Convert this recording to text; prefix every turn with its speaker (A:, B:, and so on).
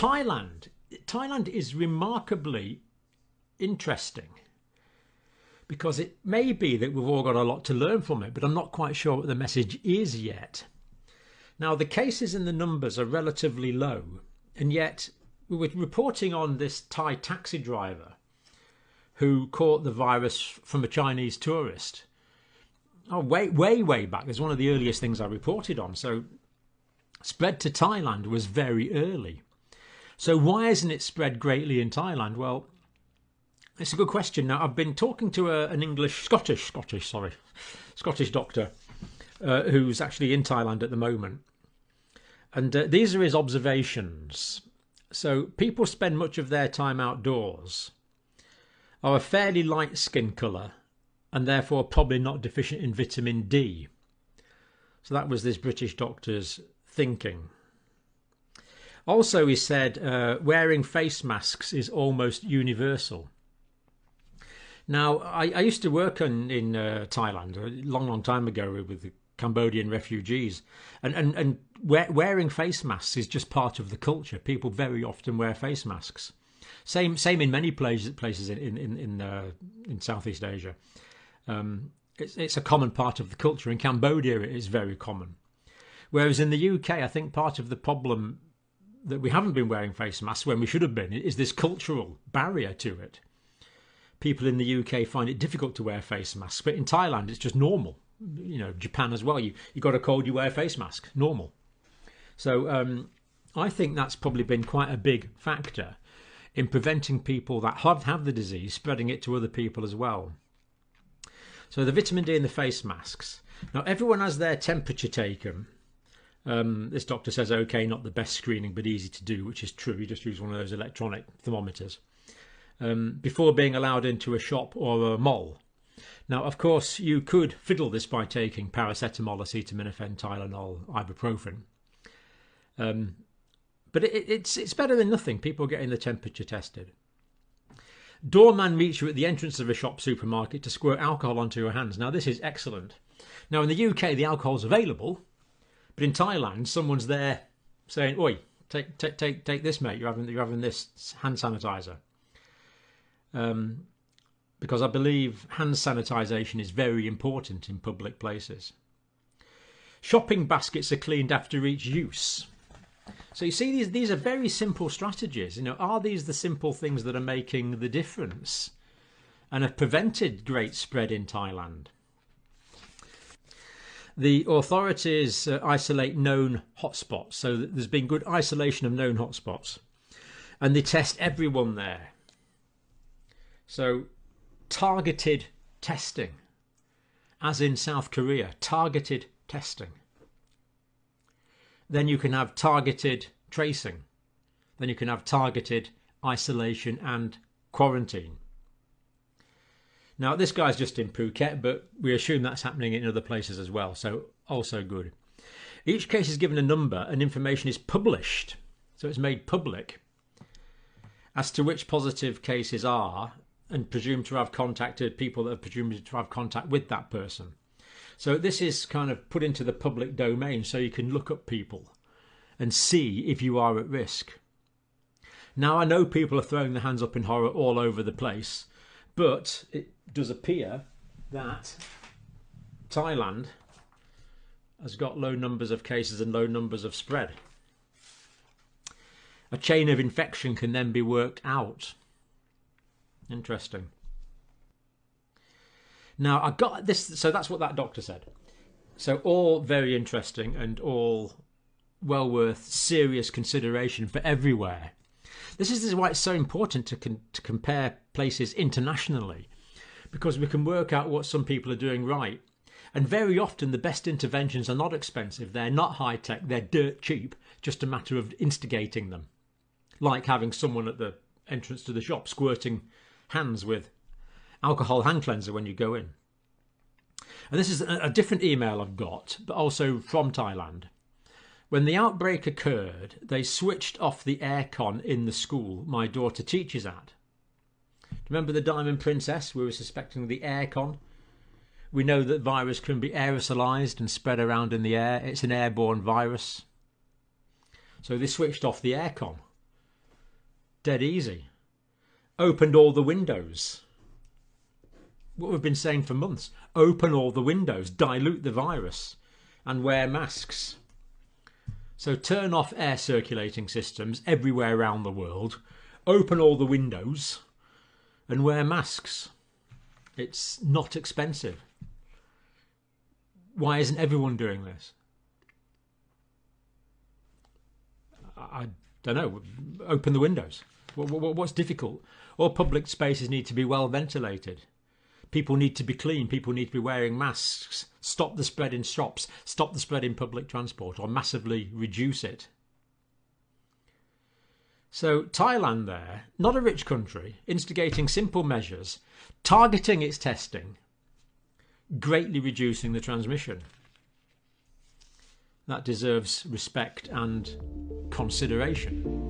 A: Thailand is remarkably interesting because it may be that we've all got a lot to learn from it, but I'm not quite sure what the message is yet. Now, the cases and the numbers are relatively low, and yet we were reporting on this Thai taxi driver who caught the virus from a Chinese tourist. Oh, way back. It's one of the earliest things I reported on. So spread to Thailand was very early. So why isn't it spread greatly in Thailand? Well, it's a good question. Now, I've been talking to an Scottish doctor who's actually in Thailand at the moment. And these are his observations. So people spend much of their time outdoors, are a fairly light skin colour, and therefore probably not deficient in vitamin D. So that was this British doctor's thinking. Also, he said wearing face masks is almost universal. Now, I used to work in Thailand a long time ago with the Cambodian refugees, and wearing face masks is just part of the culture. People very often wear face masks. Same in many places in Southeast Asia. It's a common part of the culture. In Cambodia, it is very common. Whereas in the UK, I think part of the problem that we haven't been wearing face masks when we should have been is this cultural barrier to it. People in the UK find it difficult to wear face masks, but in Thailand, it's just normal. You know, Japan as well. You got a cold, you wear a face mask. Normal. So I think that's probably been quite a big factor in preventing people that have the disease spreading it to other people as well. So the vitamin D in the face masks. Now, everyone has their temperature taken. This doctor says, okay, not the best screening, but easy to do, which is true. You just use one of those electronic thermometers before being allowed into a shop or a mall. Now, of course, you could fiddle this by taking paracetamol, acetaminophen, Tylenol, ibuprofen. But it's better than nothing. People getting the temperature tested. Doorman meets you at the entrance of a shop, supermarket to squirt alcohol onto your hands. Now, this is excellent. Now, in the UK, the alcohol's available, but in Thailand, someone's there saying, "Oi, take this, mate. You're having this hand sanitizer." Because I believe hand sanitisation is very important in public places. Shopping baskets are cleaned after each use. So you see, these are very simple strategies. You know, are these the simple things that are making the difference and have prevented great spread in Thailand? The authorities isolate known hotspots. So there's been good isolation of known hotspots. And they test everyone there. So targeted testing, as in South Korea, targeted testing. Then you can have targeted tracing. Then you can have targeted isolation and quarantine. Now, this guy's just in Phuket, but we assume that's happening in other places as well, so also good. Each case is given a number and information is published, so it's made public as to which positive cases are and presumed to have contacted people that are presumed to have contact with that person. So this is kind of put into the public domain so you can look up people and see if you are at risk. Now, I know people are throwing their hands up in horror all over the place, but it does appear that Thailand has got low numbers of cases and low numbers of spread. A chain of infection can then be worked out. Interesting. Now, I got this, so that's what that doctor said. So all very interesting and all well worth serious consideration for everywhere. This is why it's so important to compare places internationally, because we can work out what some people are doing right. And very often the best interventions are not expensive, they're not high tech, they're dirt cheap, just a matter of instigating them. Like having someone at the entrance to the shop squirting hands with alcohol hand cleanser when you go in. And this is a different email I've got, but also from Thailand. When the outbreak occurred, they switched off the aircon in the school my daughter teaches at. Remember the Diamond Princess? We were suspecting the aircon. We know that virus can be aerosolized and spread around in the air. It's an airborne virus. So they switched off the aircon. Dead easy. Opened all the windows. What we've been saying for months. Open all the windows, dilute the virus, and wear masks. So turn off air circulating systems everywhere around the world, open all the windows and wear masks. It's not expensive. Why isn't everyone doing this? I don't know. Open the windows. What's difficult? All public spaces need to be well ventilated. People need to be clean. People need to be wearing masks. Stop the spread in shops. Stop the spread in public transport, or massively reduce it. So Thailand there, not a rich country, instigating simple measures, targeting its testing, greatly reducing the transmission. That deserves respect and consideration.